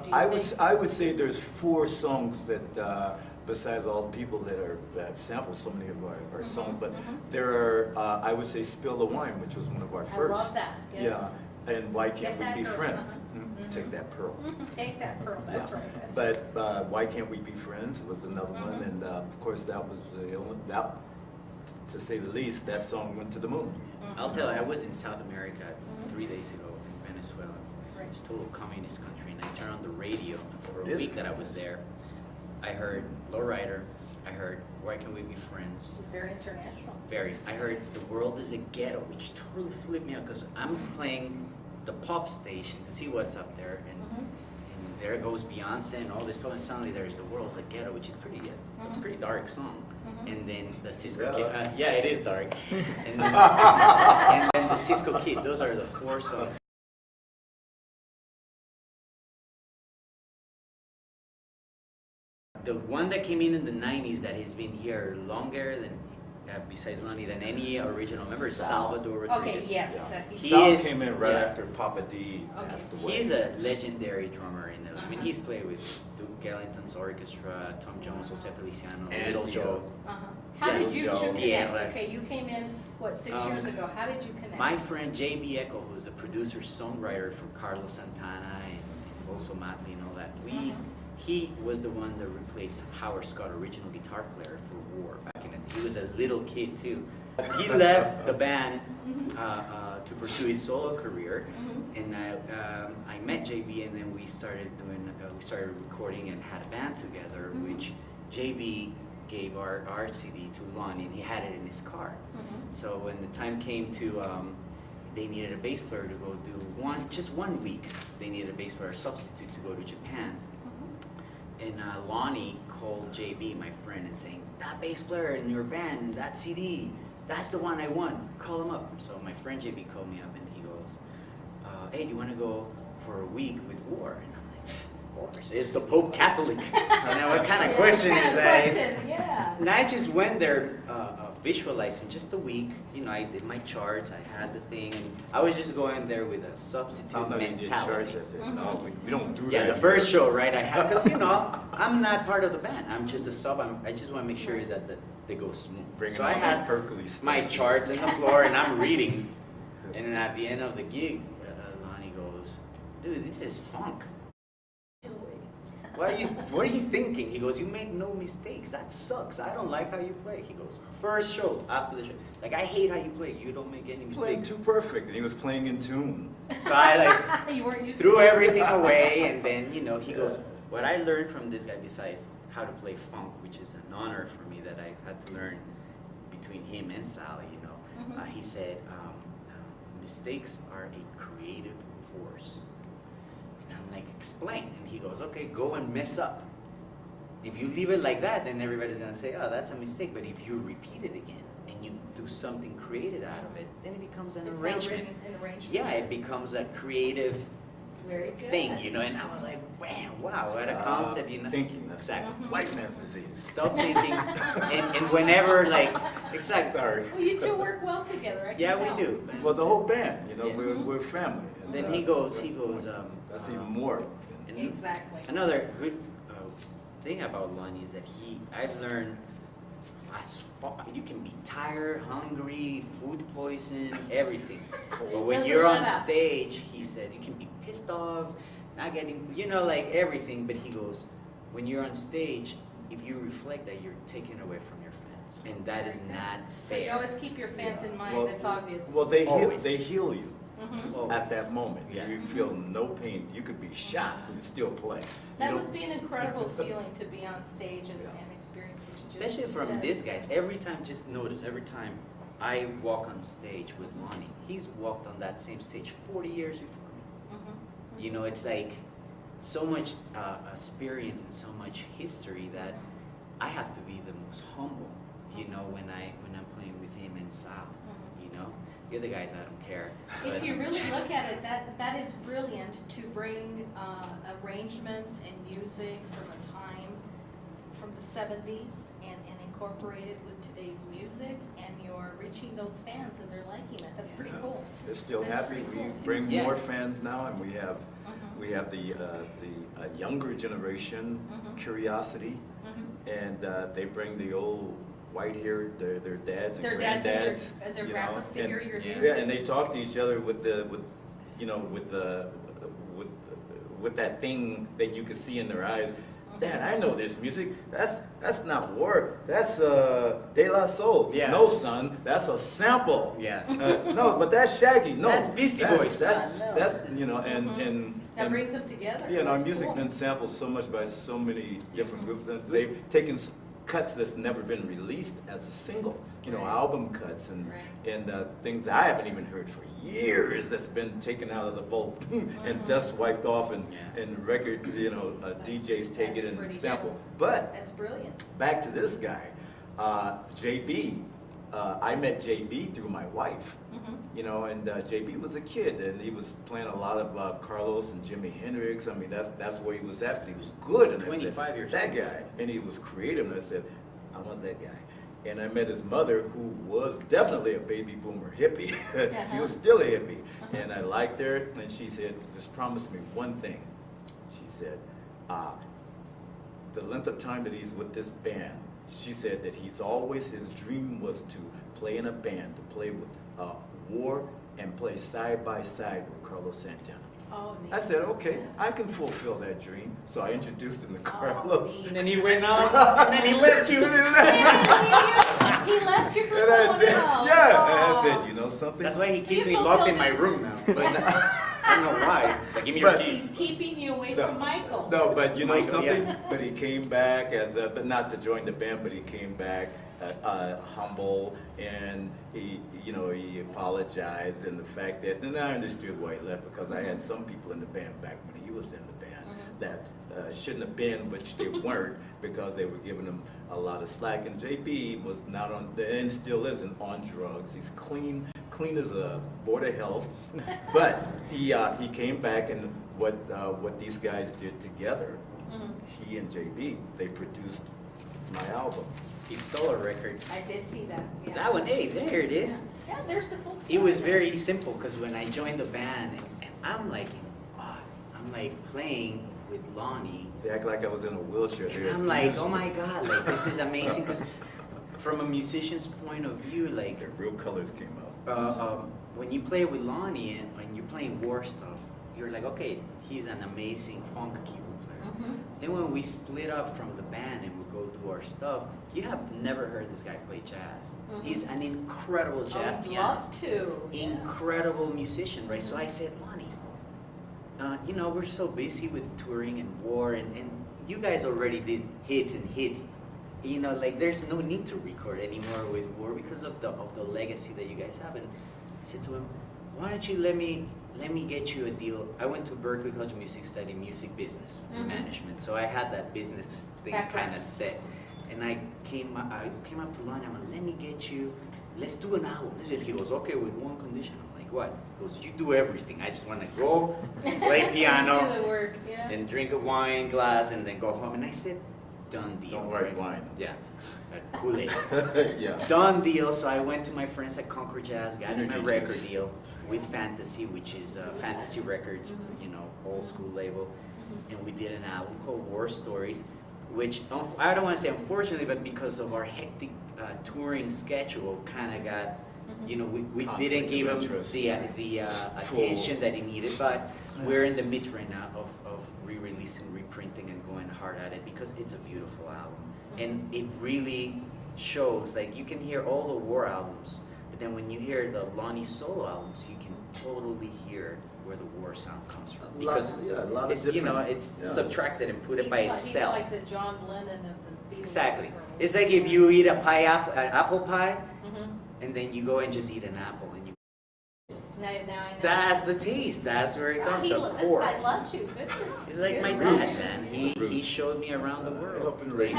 do you think? I would say there's 4 songs that, besides all the people that have sampled so many of our songs, but there are, I would say Spill the Wine, which was one of our first. I love that, yes. Yeah, and Why Can't We Be Friends? Take That Pearl. Take That Pearl, that's Yeah. right. But Why Can't We Be Friends was another one, and of course that was the only, that, to say the least, that song went to the moon. I'll tell you, I was in South America 3 days ago in Venezuela. Right. It's a total communist country, and I turned on the radio, and for a week that I was there, I heard Lowrider, I heard Why Can't We Be Friends. It's very international. Very. I heard The World is a Ghetto, which totally flipped me out, because I'm playing the pop station to see what's up there, and there goes Beyonce and all this pop, and suddenly there's The World's a Ghetto, which is a pretty dark song. And then the Cisco Kid, yeah, it is dark. And then, and then the Cisco Kid, those are the 4 songs. The one that came in the 90s that has been here longer than, besides Lonnie, than any original member is Salvador Rodriguez. Okay, yes. Yeah. Sal came in right after Papa D passed away. He is a legendary drummer. I mean, he's played with Duke Ellington's orchestra, Tom Jones, Jose Feliciano, And Little Joe. How did you two connect? Yeah, Okay, you came in, what, 6 years ago. How did you connect? My friend J.B. Echo, who's a producer, songwriter for Carlos Santana and also Madly and all that, he was the one that replaced Howard Scott, original guitar player for War back in the, he was a little kid too. He left the band to pursue his solo career, and I met JB, and then we started recording and had a band together, which JB gave our CD to Lonnie, and he had it in his car. So when the time came to, they needed a bass player to go do just one week. They needed a bass player substitute to go to Japan. And Lonnie called JB, my friend, and saying, that bass player in your band, that CD, that's the one I want. Call him up. So my friend JB called me up, and he goes, hey, do you want to go for a week with War? And I'm like, of course. Is the Pope Catholic? Now, what kind of question is that? Yeah. And I just went there visualizing just a week. You know, I did my charts, I had the thing, and I was just going there with a substitute mentality. I said, no, we don't do that. Yeah, the first show, right? I had, because you know, I'm not part of the band. I'm just a sub. I just want to make sure that they go smooth. So I had my charts on the floor, and I'm reading. And then at the end of the gig, Lonnie goes, "Dude, this is funk. What are you thinking?" He goes, "You make no mistakes. That sucks. I don't like how you play." He goes, first show, after the show, like, I hate how you play. You don't make any mistakes. Playing too perfect, and he was playing in tune. So I like threw everything away, and then, you know, he goes, what I learned from this guy, besides how to play funk, which is an honor for me that I had to learn between him and Sally, you know, he said, mistakes are a creative force. And I'm like, explain. And he goes, okay, go and mess up. If you leave it like that, then everybody's going to say, oh, that's a mistake. But if you repeat it again and you do something creative out of it, then it becomes an arrangement. Yeah, it becomes a creative thing, you know. And I was like, wow, what a concept, you know. Thinking, that's exactly. White man's disease. Stop thinking. and whenever, like, exactly. Sorry. Well, you two work well together, I can tell. We do. Well, the whole band, you know, we're family. And, then he goes, that's even more. Exactly. Another good thing about Lonnie is that I've learned, you can be tired, hungry, food poison, everything. But when you're on stage, he said, you can be pissed off, not getting, you know, like everything. But he goes, when you're on stage, if you reflect that, you're taken away from your fans, and that is not fair. So you always keep your fans in mind. Well, that's obvious. Well, they heal you Always. at that moment. Yeah. You feel no pain. You could be shot and still play. That must be an incredible feeling to be on stage and experience what you just Especially from said. these guys. Every time, just notice, every time I walk on stage with Lonnie, he's walked on that same stage 40 years before me. You know, it's like so much experience and so much history that I have to be the most humble, you know, when I'm playing with him and Sal, you know. The other guys, I don't care. If you really look at it, that is brilliant to bring arrangements and music from a time from the 70s and incorporate it with today's music, and you're reaching those fans and they're liking it. That's pretty cool. They're still That's happy. pretty We cool. bring more fans now, and we have We have the younger generation, curiosity, and they bring the old white-haired, their dads and granddads, and their you grandpas know, to hear your music. yeah, and they talk to each other with that thing that you could see in their eyes. Dad, I know this music. That's not war. That's De La Soul. Yeah. No, son, that's a sample. Yeah. No, but that's Shaggy. No, That's Beastie Boys. That's No. That and brings them together. yeah, and our That's music cool. been sampled so much by so many different groups. That they've taken cuts that's never been released as a single. Right. Album cuts and things I haven't even heard for years that's been taken out of the vault and dust wiped off and records, DJs take that's it and pretty sample. cool. But That's brilliant. back to this guy, JB. I met JB through my wife. And JB was a kid, and he was playing a lot of Carlos and Jimi Hendrix. I mean, that's where he was at, but he was good. And 25 years that old. guy, and he was creative. And I said, I want that guy. And I met his mother, who was definitely a baby boomer hippie. She was still a hippie, and I liked her. And she said, just promise me one thing. She said, the length of time that he's with this band, she said that his dream was to play in a band, to play with War and play side by side with Carlos Santana. Oh, neat. I said, okay, I can fulfill that dream. So I introduced him to Carlos. neat. And then he went on, and then he left you. He left you for And I someone said, else. yeah, and I Aw. said, you know something? That's why he keeps You me fulfilled locked in my his- room now. But I don't know why. He's like, give me your But- keys. He's keeping you away No, from Michael. No, but you know Michael, something? yeah. But he came back but not to join the band, but he came back humble, and he apologized, and the fact that, and I understood why he left, because I had some people in the band back when he was in the band that shouldn't have been, which they weren't, because they were giving him a lot of slack. And JB was not on, and still isn't on drugs. He's clean as a board of health. But he came back, and what these guys did together, he and JB, they produced my album. His solo record. I did see that. Yeah. That one, hey, there it is. Yeah, there's the full It was story. very simple because when I joined the band, and I'm like playing with Lonnie, They act like I was in a wheelchair. and I'm like, oh my god, like this is amazing because from a musician's point of view, like The real colors came out. when you play with Lonnie and when you're playing war stuff, you're like, okay, he's an amazing funk keyboard player. Then when we split up from the band and we go do our stuff, you have never heard this guy play jazz. He's an incredible jazz I'd pianist. love to. Yeah. Incredible musician, right? So I said, Lonnie, we're so busy with touring and war, and you guys already did hits and hits. Like there's no need to record anymore with war because of the legacy that you guys have. And I said to him, why don't you let me get you a deal? I went to Berkeley College of Music, studied music business and management, so I had that business thing Background. kind of set. And I came up to Lonnie. I'm like, let's do an album. He goes, okay, with one condition. I'm like, what? He goes, you do everything. I just want to go play Do piano the work, yeah. and drink a wine glass and then go home. And I said, done deal. Don't write wine. Yeah, Kool-Aid. Yeah. Done deal. So I went to my friends at Concord Jazz, got them a Energy record juice. deal with Fantasy, which is Fantasy Records, old school label. And we did an album called War Stories, which I don't want to say unfortunately, but because of our hectic touring schedule, kind of got, we Conflict didn't give of him interest. the attention that he needed. But we're in the midst right now of re-releasing, reprinting, and going hard at it because it's a beautiful album. And it really shows, like, you can hear all the War albums, but then when you hear the Lonnie solo albums, you can totally hear where the War sound comes from. Because a lot of it's, different. it's subtracted and put it by itself. He's like the John Lennon of the Beatles. Exactly. It's like if you eat a apple pie, Mhm. and then you go and just eat an apple, and you. Now I know. That's the taste. That's where it Wow, comes. this The core. guy loves you. Good for It's like good my for dad, him. man. He showed me around the world. Helping raise